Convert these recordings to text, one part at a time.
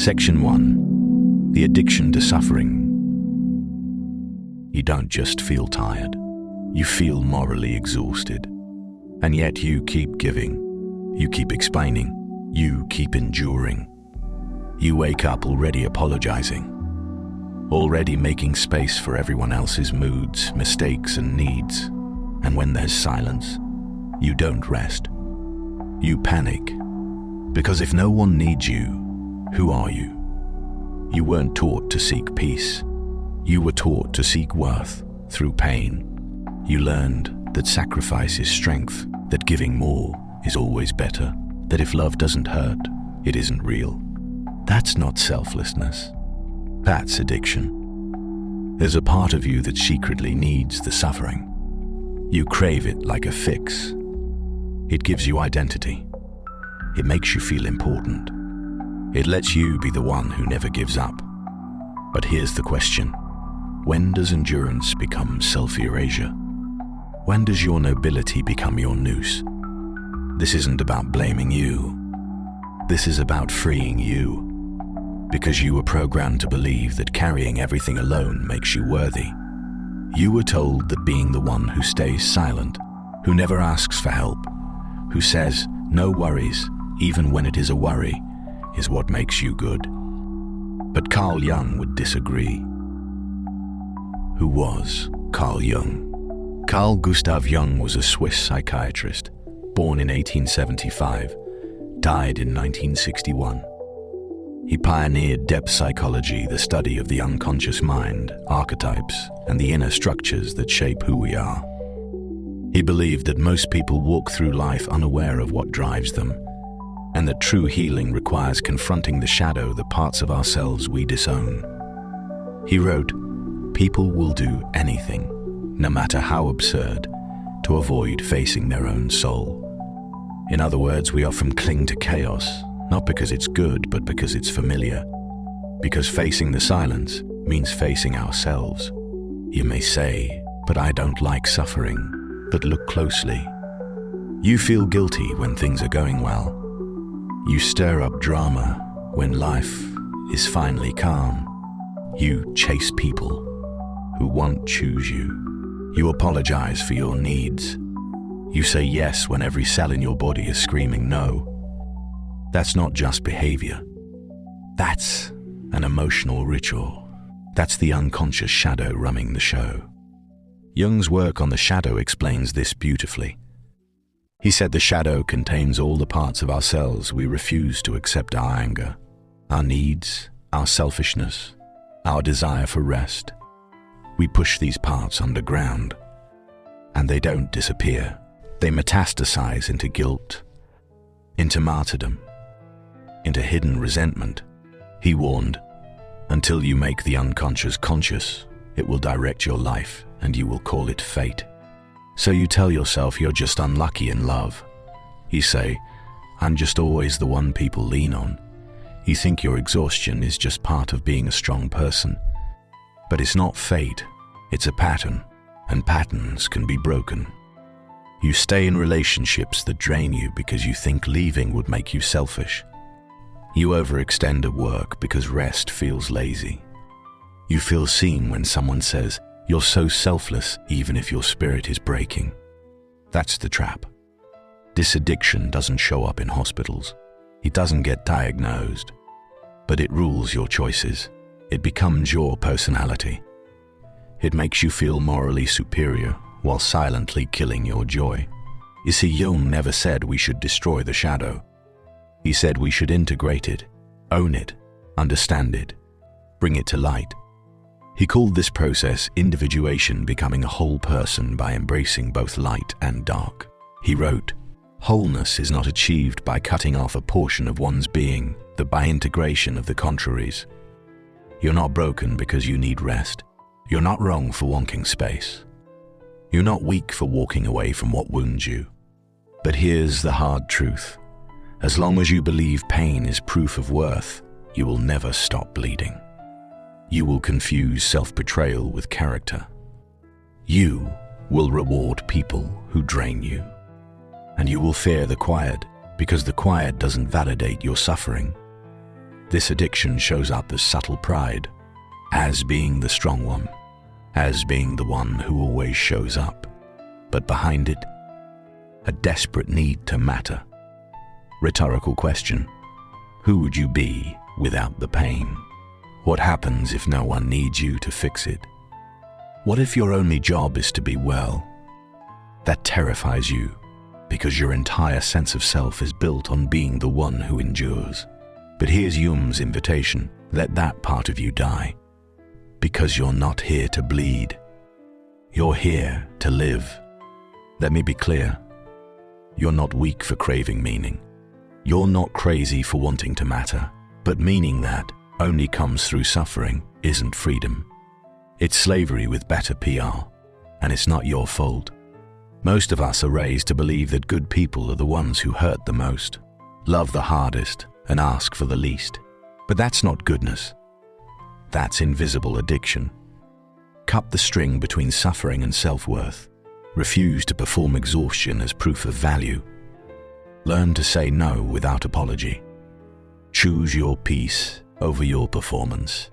Section 1. The addiction to suffering. You don't just feel tired. You feel morally exhausted. And yet you keep giving. You keep explaining. You keep enduring. You wake up already apologizing. Already making space for everyone else's moods, mistakes, and needs. And when there's silence, you don't rest. You panic. Because if no one needs you, who are you? You weren't taught to seek peace. You were taught to seek worth through pain. You learned that sacrifice is strength, that giving more is always better, that if love doesn't hurt, it isn't real. That's not selflessness. That's addiction. There's a part of you that secretly needs the suffering. You crave it like a fix. It gives you identity. It makes you feel important. It lets you be the one who never gives up. But here's the question. When does endurance become self-erasure? When does your nobility become your noose? This isn't about blaming you. This is about freeing you. Because you were programmed to believe that carrying everything alone makes you worthy. You were told that being the one who stays silent, who never asks for help, who says no worries even when it is a worry, is what makes you good. But Carl Jung would disagree. Who was Carl Jung? Carl Gustav Jung was a Swiss psychiatrist, born in 1875, died in 1961. He pioneered depth psychology, the study of the unconscious mind, archetypes, and the inner structures that shape who we are. He believed that most people walk through life unaware of what drives them, and that true healing requires confronting the shadow, the parts of ourselves we disown. He wrote, "People will do anything, no matter how absurd, to avoid facing their own soul." In other words, we often cling to chaos, not because it's good, but because it's familiar. Because facing the silence means facing ourselves. You may say, "But I don't like suffering." But look closely. You feel guilty when things are going well. You stir up drama when life is finally calm. You chase people who won't choose you. You apologize for your needs. You say yes when every cell in your body is screaming no. That's not just behavior. That's an emotional ritual. That's the unconscious shadow running the show. Jung's work on the shadow explains this beautifully. He said the shadow contains all the parts of ourselves we refuse to accept: our anger, our needs, our selfishness, our desire for rest. We push these parts underground, and they don't disappear. They metastasize into guilt, into martyrdom, into hidden resentment. He warned, until you make the unconscious conscious, it will direct your life and you will call it fate. So you tell yourself you're just unlucky in love. You say, "I'm just always the one people lean on." You think your exhaustion is just part of being a strong person. But it's not fate, it's a pattern, and patterns can be broken. You stay in relationships that drain you because you think leaving would make you selfish. You overextend at work because rest feels lazy. You feel seen when someone says, "You're so selfless," even if your spirit is breaking. That's the trap. This addiction doesn't show up in hospitals. It doesn't get diagnosed. But it rules your choices. It becomes your personality. It makes you feel morally superior while silently killing your joy. You see, Jung never said we should destroy the shadow. He said we should integrate it, own it, understand it, bring it to light. He called this process individuation, becoming a whole person by embracing both light and dark. He wrote, "Wholeness is not achieved by cutting off a portion of one's being, but by integration of the contraries." You're not broken because you need rest. You're not wrong for wanting space. You're not weak for walking away from what wounds you. But here's the hard truth. As long as you believe pain is proof of worth, you will never stop bleeding. You will confuse self-betrayal with character. You will reward people who drain you. And you will fear the quiet because the quiet doesn't validate your suffering. This addiction shows up as subtle pride, as being the strong one, as being the one who always shows up. But behind it, a desperate need to matter. Rhetorical question: who would you be without the pain? What happens if no one needs you to fix it? What if your only job is to be well? That terrifies you, because your entire sense of self is built on being the one who endures. But here's Jung's invitation: let that part of you die. Because you're not here to bleed. You're here to live. Let me be clear. You're not weak for craving meaning. You're not crazy for wanting to matter. But meaning that only comes through suffering isn't freedom. It's slavery with better PR. And it's not your fault. Most of us are raised to believe that good people are the ones who hurt the most, love the hardest, and ask for the least. But that's not goodness. That's invisible addiction. Cut the string between suffering and self-worth. Refuse to perform exhaustion as proof of value. Learn to say no without apology. Choose your peace over your performance.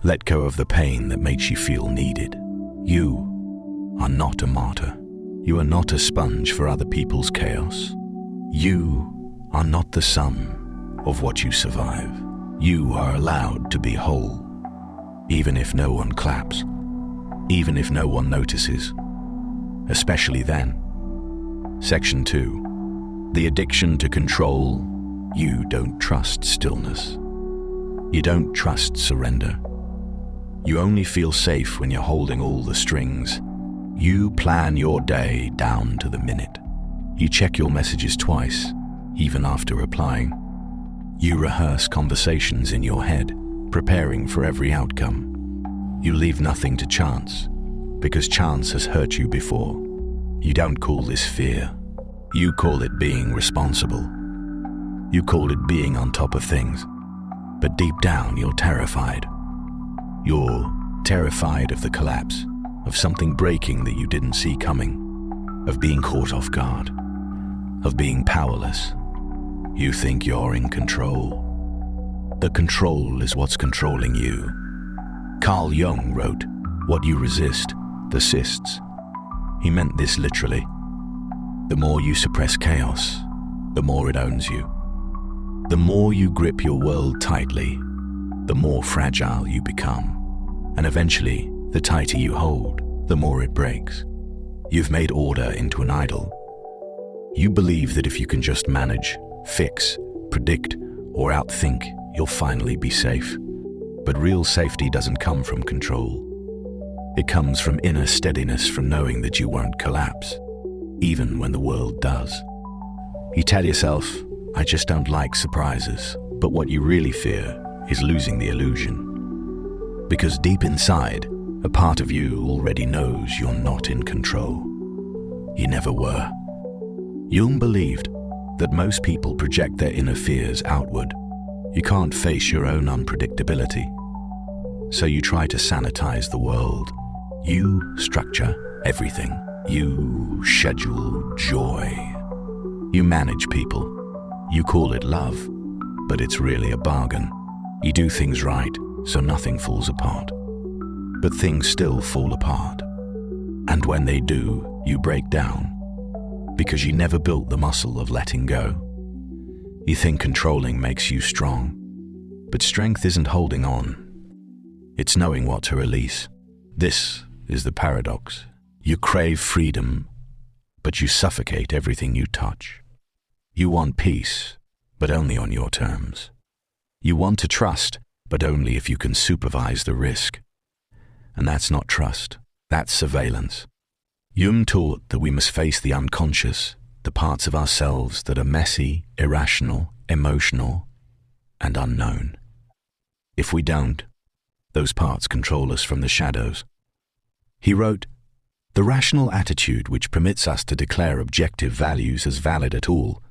Let go of the pain that makes you feel needed. You are not a martyr. You are not a sponge for other people's chaos. You are not the sum of what you survive. You are allowed to be whole, even if no one claps, even if no one notices, especially then. Section 2. The addiction to control. You don't trust stillness. You don't trust surrender. You only feel safe when you're holding all the strings. You plan your day down to the minute. You check your messages twice, even after replying. You rehearse conversations in your head, preparing for every outcome. You leave nothing to chance, because chance has hurt you before. You don't call this fear. You call it being responsible. You call it being on top of things. But deep down, you're terrified. You're terrified of the collapse, of something breaking that you didn't see coming, of being caught off guard, of being powerless. You think you're in control. The control is what's controlling you. Carl Jung wrote, "What you resist, persists." He meant this literally. The more you suppress chaos, the more it owns you. The more you grip your world tightly, the more fragile you become. And eventually, the tighter you hold, the more it breaks. You've made order into an idol. You believe that if you can just manage, fix, predict, or outthink, you'll finally be safe. But real safety doesn't come from control. It comes from inner steadiness, from knowing that you won't collapse, even when the world does. You tell yourself, I just don't like surprises, but what you really fear is losing the illusion. Because deep inside, a part of you already knows you're not in control. You never were. Jung believed that most people project their inner fears outward. You can't face your own unpredictability. So you try to sanitize the world. You structure everything. You schedule joy. You manage people. You call it love, but it's really a bargain. You do things right, so nothing falls apart. But things still fall apart. And when they do, you break down, because you never built the muscle of letting go. You think controlling makes you strong, but strength isn't holding on. It's knowing what to release. This is the paradox. You crave freedom, but you suffocate everything you touch. You want peace, but only on your terms. You want to trust, but only if you can supervise the risk. And that's not trust, that's surveillance. Jung taught that we must face the unconscious, the parts of ourselves that are messy, irrational, emotional, and unknown. If we don't, those parts control us from the shadows. He wrote, "The rational attitude which permits us to declare objective values as valid at all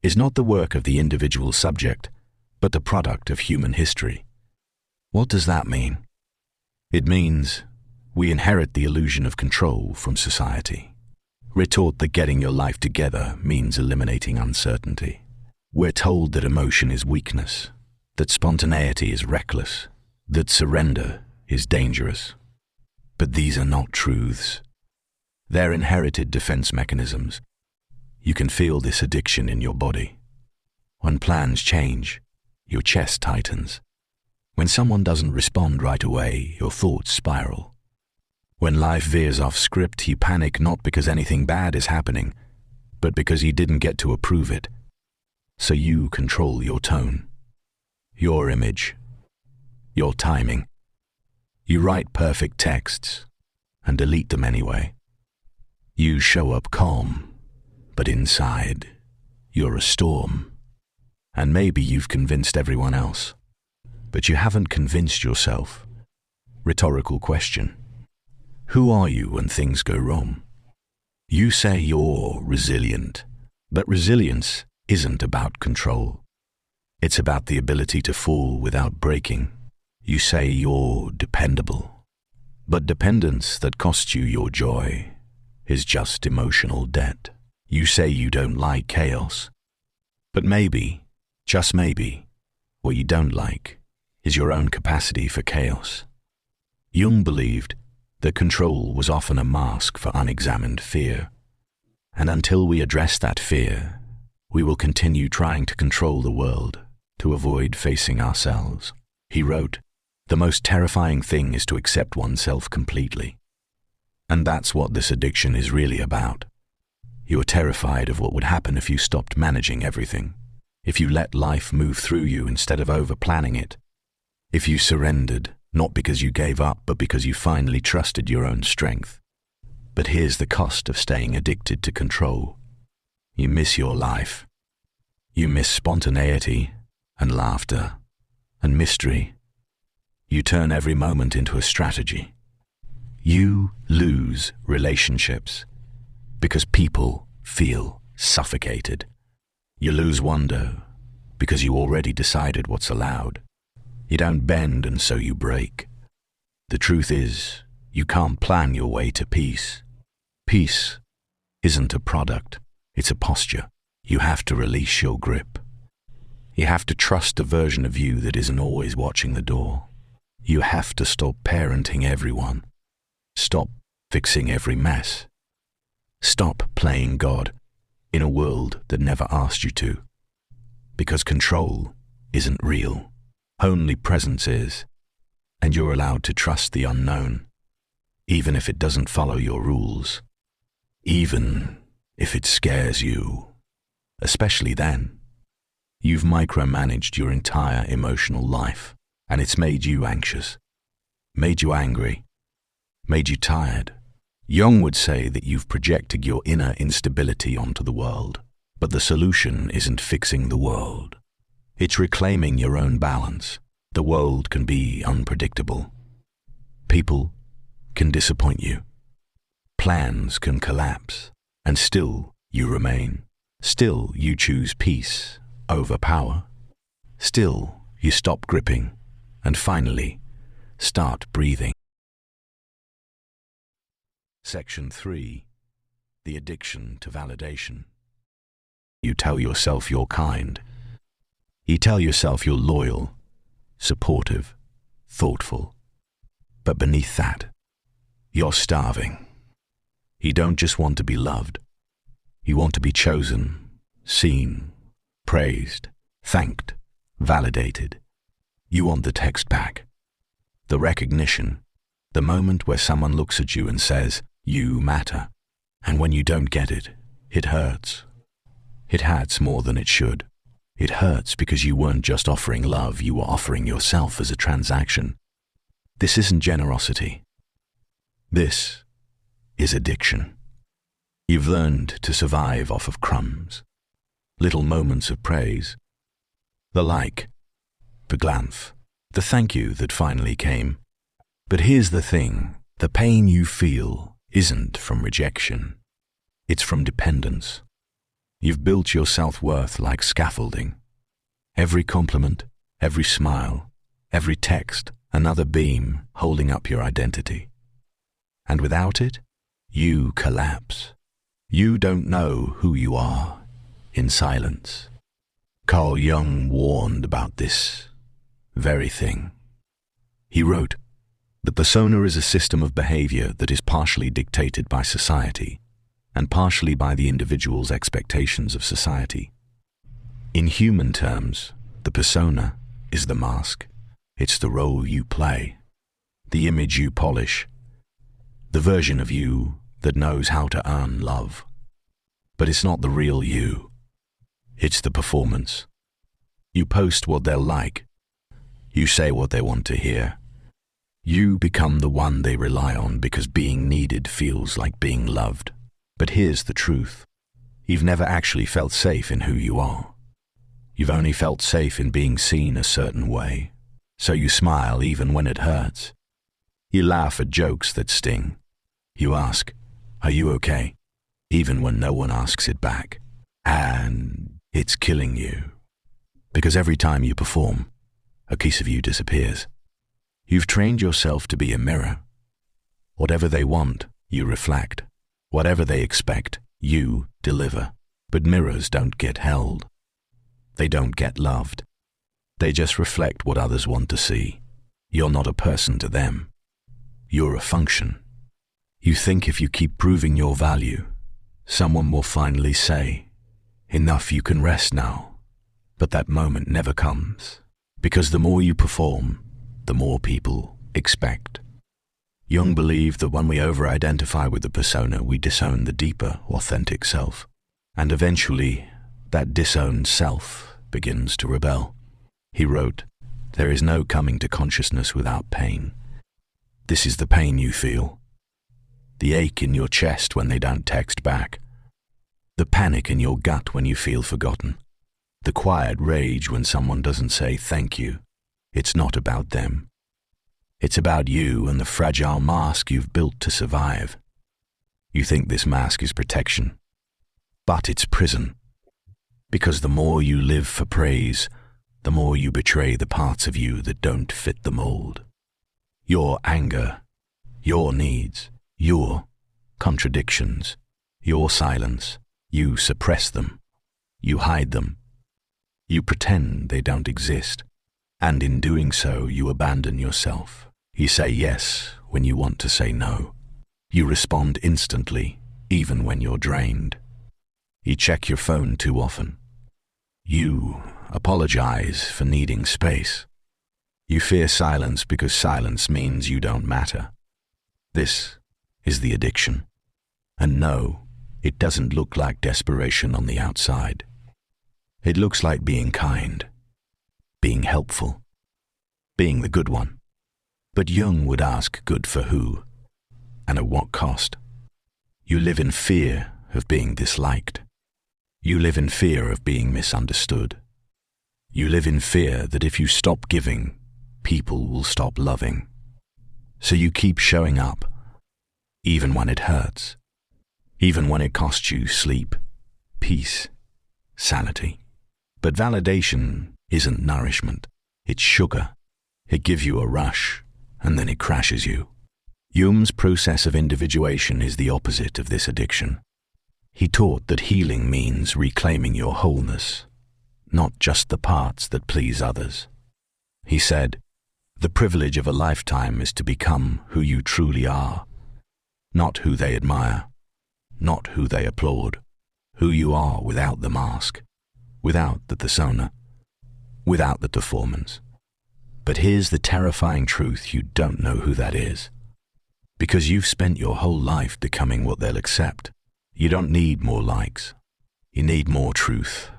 is not the work of the individual subject, but the product of human history." What does that mean? It means we inherit the illusion of control from society. We're taught that getting your life together means eliminating uncertainty. We're told that emotion is weakness, that spontaneity is reckless, that surrender is dangerous. But these are not truths. They're inherited defense mechanisms. You can feel this addiction in your body. When plans change, your chest tightens. When someone doesn't respond right away, your thoughts spiral. When life veers off script, you panic not because anything bad is happening, but because you didn't get to approve it. So you control your tone, your image, your timing. You write perfect texts and delete them anyway. You show up calm, but inside, you're a storm. And maybe you've convinced everyone else, but you haven't convinced yourself. Rhetorical question. Who are you when things go wrong? You say you're resilient, but resilience isn't about control. It's about the ability to fall without breaking. You say you're dependable, but dependence that costs you your joy is just emotional debt. You say you don't like chaos, but maybe, just maybe, what you don't like is your own capacity for chaos. Jung believed that control was often a mask for unexamined fear. And until we address that fear, we will continue trying to control the world to avoid facing ourselves. He wrote, "The most terrifying thing is to accept oneself completely." And that's what this addiction is really about. You are terrified of what would happen if you stopped managing everything, if you let life move through you instead of over-planning it, if you surrendered, not because you gave up, but because you finally trusted your own strength. But here's the cost of staying addicted to control. You miss your life. You miss spontaneity and laughter and mystery. You turn every moment into a strategy. You lose relationships because people feel suffocated. You lose wonder because you already decided what's allowed. You don't bend and so you break. The truth is, you can't plan your way to peace. Peace isn't a product, it's a posture. You have to release your grip. You have to trust a version of you that isn't always watching the door. You have to stop parenting everyone. Stop fixing every mess. Stop playing God in a world that never asked you to. Because control isn't real. Only presence is, and you're allowed to trust the unknown, even if it doesn't follow your rules, even if it scares you. Especially then. You've micromanaged your entire emotional life, and it's made you anxious, made you angry, made you tired. Jung would say that you've projected your inner instability onto the world, but the solution isn't fixing the world. It's reclaiming your own balance. The world can be unpredictable. People can disappoint you. Plans can collapse, and still you remain. Still you choose peace over power. Still you stop gripping, and finally start breathing. Section 3. The addiction to validation. You tell yourself you're kind. You tell yourself you're loyal, supportive, thoughtful. But beneath that, you're starving. You don't just want to be loved. You want to be chosen, seen, praised, thanked, validated. You want the text back, the recognition, the moment where someone looks at you and says, "You matter." And when you don't get it, it hurts. It hurts more than it should. It hurts because you weren't just offering love, you were offering yourself as a transaction. This isn't generosity. This is addiction. You've learned to survive off of crumbs, little moments of praise, the like, the glance, the thank you that finally came. But here's the thing, the pain you feel isn't from rejection. It's from dependence. You've built your self-worth like scaffolding. Every compliment, every smile, every text, another beam holding up your identity. And without it, you collapse. You don't know who you are in silence. Carl Jung warned about this very thing. He wrote, "The persona is a system of behavior that is partially dictated by society and partially by the individual's expectations of society. In human terms, the persona is the mask. It's the role you play, the image you polish, the version of you that knows how to earn love. But it's not the real you. It's the performance. You post what they'll like. You say what they want to hear. You become the one they rely on because being needed feels like being loved. But here's the truth. You've never actually felt safe in who you are. You've only felt safe in being seen a certain way. So you smile even when it hurts. You laugh at jokes that sting. You ask, "Are you okay?" even when no one asks it back. And it's killing you. Because every time you perform, a piece of you disappears. You've trained yourself to be a mirror. Whatever they want, you reflect. Whatever they expect, you deliver. But mirrors don't get held. They don't get loved. They just reflect what others want to see. You're not a person to them. You're a function. You think if you keep proving your value, someone will finally say, "Enough, you can rest now." But that moment never comes. Because the more you perform, the more people expect. Jung believed that when we over-identify with the persona, we disown the deeper, authentic self. And eventually, that disowned self begins to rebel. He wrote, "There is no coming to consciousness without pain. This is the pain you feel. The ache in your chest when they don't text back. The panic in your gut when you feel forgotten. The quiet rage when someone doesn't say thank you. It's not about them. It's about you and the fragile mask you've built to survive. You think this mask is protection, but it's prison. Because the more you live for praise, the more you betray the parts of you that don't fit the mold. Your anger, your needs, your contradictions, your silence, you suppress them, you hide them. You pretend they don't exist, and in doing so, you abandon yourself. You say yes when you want to say no. You respond instantly, even when you're drained. You check your phone too often. You apologize for needing space. You fear silence because silence means you don't matter. This is the addiction. And no, it doesn't look like desperation on the outside. It looks like being kind, being helpful, being the good one. But Jung would ask, good for who? And at what cost? You live in fear of being disliked. You live in fear of being misunderstood. You live in fear that if you stop giving, people will stop loving. So you keep showing up, even when it hurts, even when it costs you sleep, peace, sanity. But validation isn't nourishment. It's sugar. It gives you a rush, and then it crashes you. Jung's process of individuation is the opposite of this addiction. He taught that healing means reclaiming your wholeness, not just the parts that please others. He said, "The privilege of a lifetime is to become who you truly are, not who they admire, not who they applaud, who you are without the mask, without the persona, without the performance." But here's the terrifying truth: you don't know who that is. Because you've spent your whole life becoming what they'll accept. You don't need more likes. You need more truth.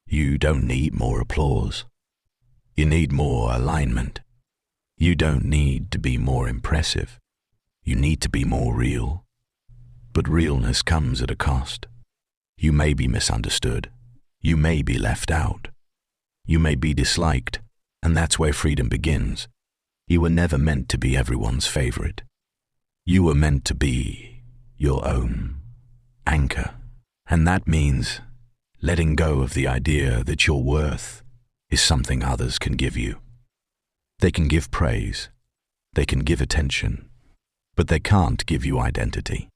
You don't need more applause. You need more alignment. You don't need to be more impressive. You need to be more real. But realness comes at a cost. You may be misunderstood. You may be left out. You may be disliked, and that's where freedom begins. You were never meant to be everyone's favorite. You were meant to be your own anchor. And that means letting go of the idea that your worth is something others can give you. They can give praise. They can give attention. But they can't give you identity.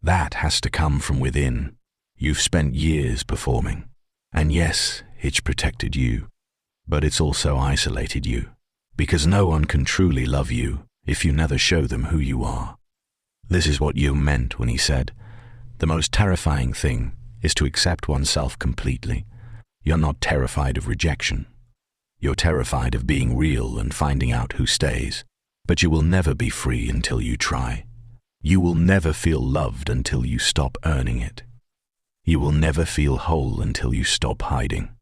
That has to come from within. You've spent years performing. And yes, it's protected you, but it's also isolated you. Because no one can truly love you if you never show them who you are. This is what Jung meant when he said, "The most terrifying thing is to accept oneself completely. You're not terrified of rejection. You're terrified of being real and finding out who stays. But you will never be free until you try. You will never feel loved until you stop earning it. You will never feel whole until you stop hiding."